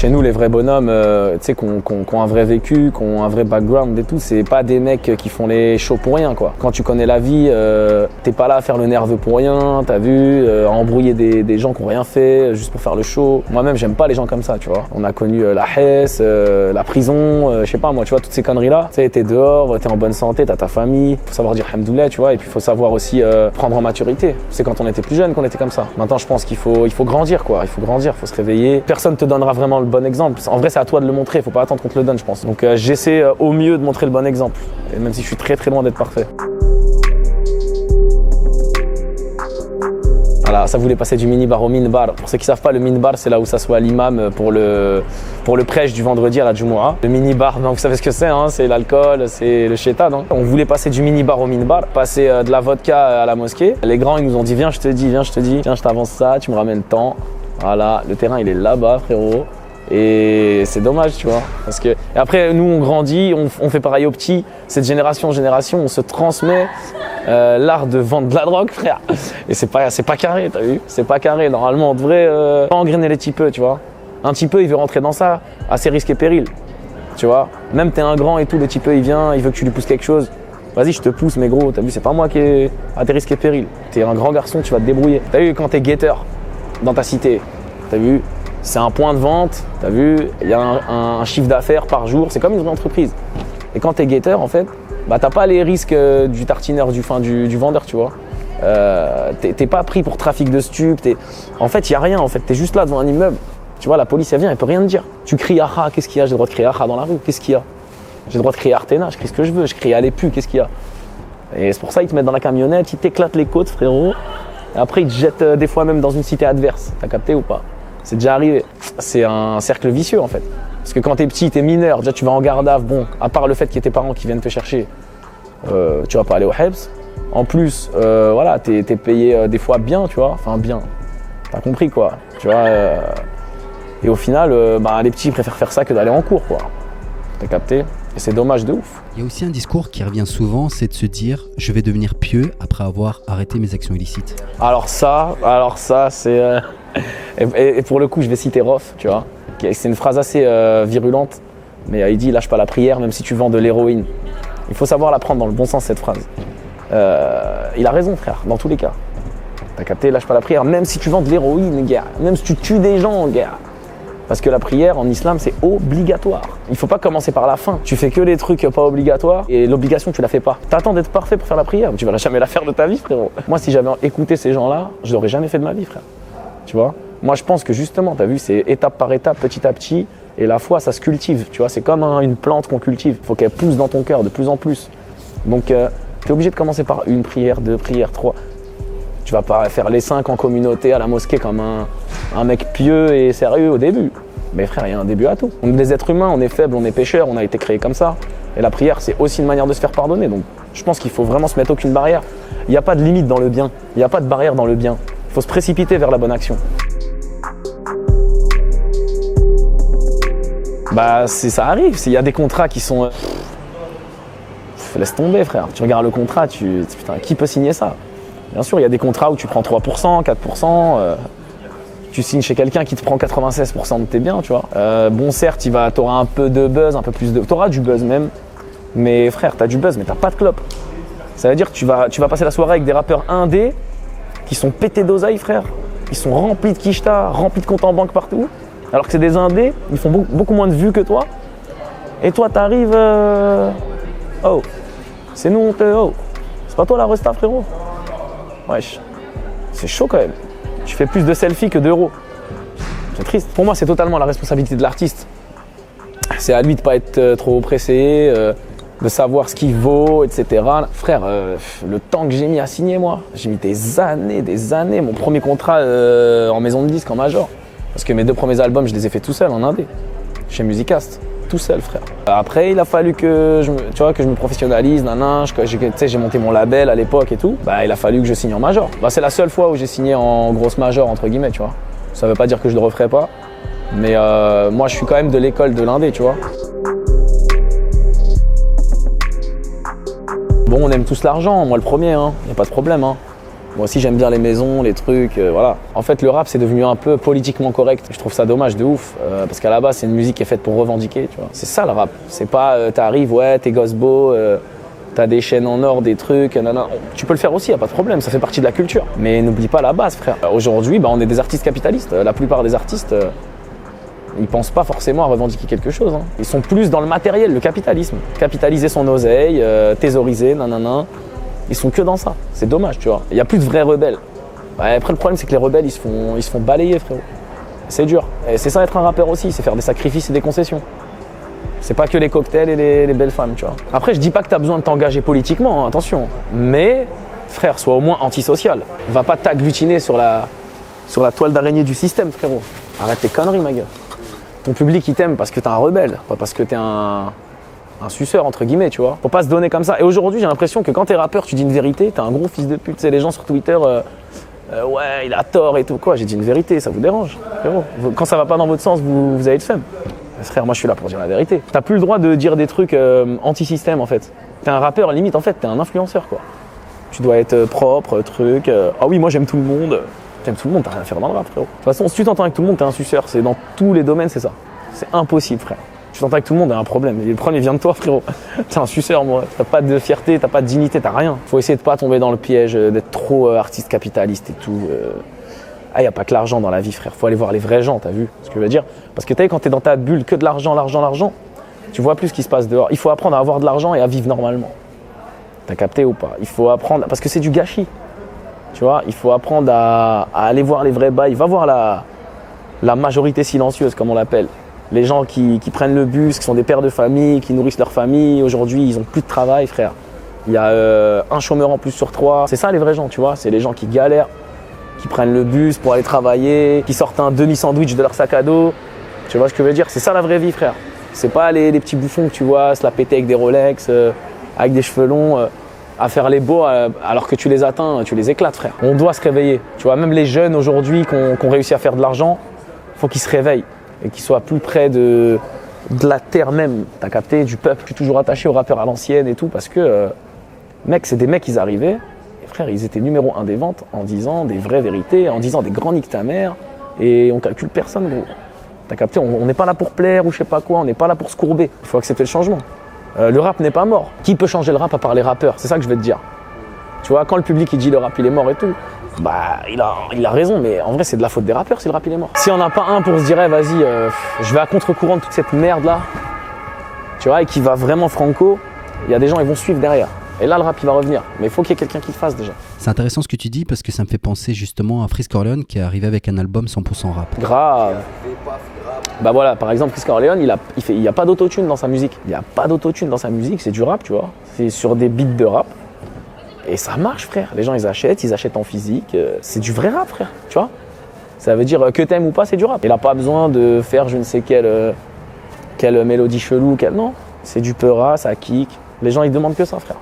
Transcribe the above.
Chez nous, les vrais bonhommes, tu sais, qui ont un vrai vécu, qui ont un vrai background et tout, c'est pas des mecs qui font les shows pour rien, quoi. Quand tu connais la vie, t'es pas là à faire le nerveux pour rien, t'as vu, à embrouiller des gens qui ont rien fait juste pour faire le show. Moi-même, j'aime pas les gens comme ça, tu vois. On a connu la Hesse, la prison, je sais pas moi, tu vois, toutes ces conneries-là. Tu sais, t'es dehors, t'es en bonne santé, t'as ta famille, faut savoir dire hamdoulilah, tu vois, et puis faut savoir aussi prendre en maturité. C'est quand on était plus jeune qu'on était comme ça. Maintenant, je pense qu'il faut grandir, quoi. Il faut grandir, faut se réveiller. Personne te donnera vraiment le bon exemple. En vrai, c'est à toi de le montrer, faut pas attendre qu'on te le donne, je pense. Donc j'essaie au mieux de montrer le bon exemple, et même si je suis très très loin d'être parfait. Voilà, ça voulait passer du minibar au minbar. Pour ceux qui savent pas, le minbar, c'est là où s'assoit l'imam pour le prêche du vendredi à la Jumu'ah. Le minibar, donc vous savez ce que c'est, hein, c'est l'alcool, c'est le shaitan. Hein. On voulait passer du minibar au minbar, passer de la vodka à la mosquée. Les grands, ils nous ont dit, viens, je te dis, viens, je t'avance ça, tu me ramènes tant. Voilà, le terrain, il est là-bas, frérot. Et c'est dommage, tu vois, parce que et après nous on grandit, on fait pareil aux petits, cette génération en génération, on se transmet l'art de vendre de la drogue, frère. Et c'est pas carré, t'as vu, c'est pas carré. Normalement on devrait pas engrainer les petits peu, tu vois. Un petit peu il veut rentrer dans ça, à ses risques et périls, tu vois. Même t'es un grand et tout, le petit peu il vient, il veut que tu lui pousses quelque chose. Vas-y, je te pousse, mais gros, t'as vu, c'est pas moi qui est à tes risques et périls. T'es un grand garçon, tu vas te débrouiller. T'as vu quand t'es guetteur dans ta cité, t'as vu. C'est un point de vente, t'as vu, il y a un chiffre d'affaires par jour, c'est comme une vraie entreprise. Et quand t'es guetteur, en fait, bah t'as pas les risques du tartineur, du vendeur, tu vois. T'es pas pris pour trafic de stupes, en fait, il y a rien, en fait, t'es juste là devant un immeuble. Tu vois, la police, elle vient, elle peut rien te dire. Tu cries Aha, qu'est-ce qu'il y a? J'ai le droit de crier Aha dans la rue, qu'est-ce qu'il y a? J'ai le droit de crier Artena, je crie ce que je veux, je crie Allez pu, qu'est-ce qu'il y a? Et c'est pour ça, ils te mettent dans la camionnette, ils t'éclatent les côtes, frérot. Et après, ils te jettent des fois même dans une cité adverse. T'as capté ou pas? C'est déjà arrivé. C'est un cercle vicieux en fait. Parce que quand t'es petit, t'es mineur, déjà tu vas en garde à vue. Bon, à part le fait qu'il y ait tes parents qui viennent te chercher, tu vas pas aller au Hebs. En plus, voilà, t'es payé des fois bien, tu vois. Enfin bien. T'as compris quoi. Tu vois. Et au final, les petits préfèrent faire ça que d'aller en cours quoi. T'as capté? Et c'est dommage de ouf. Il y a aussi un discours qui revient souvent, c'est de se dire « je vais devenir pieux après avoir arrêté mes actions illicites ». Alors ça, c'est... Et pour le coup, je vais citer Rof, tu vois. C'est une phrase assez virulente, mais il dit « lâche pas la prière même si tu vends de l'héroïne ». Il faut savoir la prendre dans le bon sens, cette phrase. Il a raison, frère, dans tous les cas. T'as capté, lâche pas la prière, même si tu vends de l'héroïne, gars. Même si tu tues des gens, gars. Parce que la prière en islam c'est obligatoire. Il faut pas commencer par la fin. Tu fais que les trucs pas obligatoires et l'obligation tu la fais pas. T'attends d'être parfait pour faire la prière, mais tu vas jamais la faire de ta vie, frérot. Moi si j'avais écouté ces gens-là, je l'aurais jamais fait de ma vie, frère. Tu vois. Moi je pense que justement, t'as vu, c'est étape par étape, petit à petit, et la foi ça se cultive. Tu vois, c'est comme une plante qu'on cultive. Il faut qu'elle pousse dans ton cœur de plus en plus. Donc t'es obligé de commencer par une prière, 2 prières, 3. Tu vas pas faire les 5 en communauté à la mosquée comme un mec pieux et sérieux au début. Mais frère, il y a un début à tout. On est des êtres humains, on est faibles, on est pécheurs, on a été créés comme ça. Et la prière, c'est aussi une manière de se faire pardonner. Donc je pense qu'il faut vraiment se mettre aucune barrière. Il n'y a pas de limite dans le bien. Il n'y a pas de barrière dans le bien. Il faut se précipiter vers la bonne action. Ça arrive. Il y a des contrats qui sont... laisse tomber, frère. Tu regardes le contrat, putain, qui peut signer ça? Bien sûr, il y a des contrats où tu prends 3%, 4%. Tu signes chez quelqu'un qui te prend 96% de tes biens, tu vois. Bon, certes, t'auras un peu de buzz, un peu plus de... T'auras du buzz même. Mais frère, t'as du buzz, mais t'as pas de clope. Ça veut dire que tu vas passer la soirée avec des rappeurs indés qui sont pétés d'oseille, frère. Ils sont remplis de quicheta, remplis de comptes en banque partout. Alors que c'est des indés, ils font beaucoup moins de vues que toi. Et toi, t'arrives... Oh, c'est nous, on te... Oh, c'est pas toi la resta, frérot? Wesh, c'est chaud quand même. Tu fais plus de selfies que d'euros. C'est triste. Pour moi, c'est totalement la responsabilité de l'artiste. C'est à lui de ne pas être trop pressé, de savoir ce qu'il vaut, etc. Frère, le temps que j'ai mis à signer, moi, j'ai mis des années. Mon premier contrat en maison de disque, en major. Parce que mes 2 premiers albums, je les ai fait tout seul en indé. Chez Musicast. Tout seul, frère. Après, il a fallu que je me professionnalise, j'ai monté mon label à l'époque et tout. Il a fallu que je signe en major. C'est la seule fois où j'ai signé en grosse major, entre guillemets, tu vois. Ça veut pas dire que je le referai pas. Mais moi, je suis quand même de l'école de l'indé, tu vois. Bon, on aime tous l'argent, moi le premier, hein. Y a pas de problème, hein. Moi aussi j'aime bien les maisons, les trucs, voilà. En fait le rap c'est devenu un peu politiquement correct. Je trouve ça dommage de ouf, parce qu'à la base c'est une musique qui est faite pour revendiquer, tu vois. C'est ça le rap, c'est pas t'arrives, ouais t'es gosse beau, t'as des chaînes en or, des trucs, nanana. Tu peux le faire aussi, y a pas de problème, ça fait partie de la culture. Mais n'oublie pas la base frère. Aujourd'hui on est des artistes capitalistes, la plupart des artistes ils pensent pas forcément à revendiquer quelque chose. Hein. Ils sont plus dans le matériel, le capitalisme. Capitaliser son oseille, thésauriser, nanana. Ils sont que dans ça. C'est dommage, tu vois. Il n'y a plus de vrais rebelles. Ouais, après, le problème, c'est que les rebelles, ils se font balayer, frérot. C'est dur. Et c'est ça être un rappeur aussi, c'est faire des sacrifices et des concessions. C'est pas que les cocktails et les belles femmes, tu vois. Après, je dis pas que tu as besoin de t'engager politiquement, hein, attention. Mais, frère, sois au moins antisocial. Va pas t'agglutiner sur la toile d'araignée du système, frérot. Arrête tes conneries, ma gueule. Ton public, il t'aime parce que t'es un rebelle, pas parce que t'es un suceur, entre guillemets, tu vois. Faut pas se donner comme ça. Et aujourd'hui, j'ai l'impression que quand t'es rappeur, tu dis une vérité, t'es un gros fils de pute. Tu sais, les gens sur Twitter, ouais, il a tort et tout. Quoi, j'ai dit une vérité, ça vous dérange, frérot. Quand ça va pas dans votre sens, vous avez le seum. Frère, moi, je suis là pour dire la vérité. T'as plus le droit de dire des trucs anti-système, en fait. T'es un rappeur, limite, en fait, t'es un influenceur, quoi. Tu dois être propre, truc. Ah oui, moi, j'aime tout le monde. T'aimes tout le monde, t'as rien à faire dans le rap, frérot. De toute façon, si tu t'entends avec tout le monde, t'es un suceur. C'est dans tous les domaines, c'est ça. C'est impossible, frère. Tu t'entends avec tout le monde, t'as un problème. Et le problème, il vient de toi, frérot. T'es un suceur, moi. T'as pas de fierté, t'as pas de dignité, t'as rien. Faut essayer de pas tomber dans le piège, d'être trop artiste capitaliste et tout. Ah, y a pas que l'argent dans la vie, frère. Faut aller voir les vrais gens, t'as vu ce que je veux dire? Parce que t'as vu, quand t'es dans ta bulle, que de l'argent, tu vois plus ce qui se passe dehors. Il faut apprendre à avoir de l'argent et à vivre normalement. T'as capté ou pas? Il faut apprendre, parce que c'est du gâchis. Tu vois, il faut apprendre à aller voir les vrais bails. Va voir la majorité silencieuse, comme on l'appelle. Les gens qui prennent le bus, qui sont des pères de famille, qui nourrissent leur famille. Aujourd'hui, ils n'ont plus de travail, frère. Il y a un chômeur en plus sur 3. C'est ça les vrais gens, tu vois. C'est les gens qui galèrent, qui prennent le bus pour aller travailler, qui sortent un demi-sandwich de leur sac à dos. Tu vois ce que je veux dire? C'est ça la vraie vie, frère. C'est pas les petits bouffons que tu vois, se la péter avec des Rolex, avec des cheveux longs. À faire les beaux alors que tu les atteins, tu les éclates, frère. On doit se réveiller. Tu vois, même les jeunes aujourd'hui qui ont réussi à faire de l'argent, il faut qu'ils se réveillent et qu'ils soient plus près de la terre même. T'as capté, du peuple. Je suis toujours attaché aux rappeurs à l'ancienne et tout parce que, mec, c'est des mecs, ils arrivaient. Et frère, ils étaient numéro 1 des ventes en disant des vraies vérités, en disant des grands niques ta mère. Et on calcule personne, gros. T'as capté, on n'est pas là pour plaire ou je sais pas quoi, on n'est pas là pour se courber. Il faut accepter le changement. Le rap n'est pas mort. Qui peut changer le rap à part les rappeurs? C'est ça que je vais te dire. Tu vois, quand le public il dit le rap il est mort et tout, bah il a raison, mais en vrai c'est de la faute des rappeurs si le rap il est mort. Si on n'a pas un pour se dire hey, vas-y, je vais à contre-courant de toute cette merde là, tu vois, et qui va vraiment franco, il y a des gens ils vont suivre derrière. Et là le rap il va revenir, mais il faut qu'il y ait quelqu'un qui le fasse déjà. C'est intéressant ce que tu dis parce que ça me fait penser justement à Freeze Corleone qui est arrivé avec un album 100% rap. Grave. Bah voilà, par exemple, Freeze Corleone, il y a pas d'autotune dans sa musique. Il n'y a pas d'autotune dans sa musique, c'est du rap, tu vois. C'est sur des beats de rap. Et ça marche, frère. Les gens, ils achètent en physique. C'est du vrai rap, frère, tu vois. Ça veut dire que t'aimes ou pas, c'est du rap. Il n'a pas besoin de faire je ne sais quelle mélodie chelou. Non, c'est du peura, ça kick. Les gens, ils demandent que ça, frère.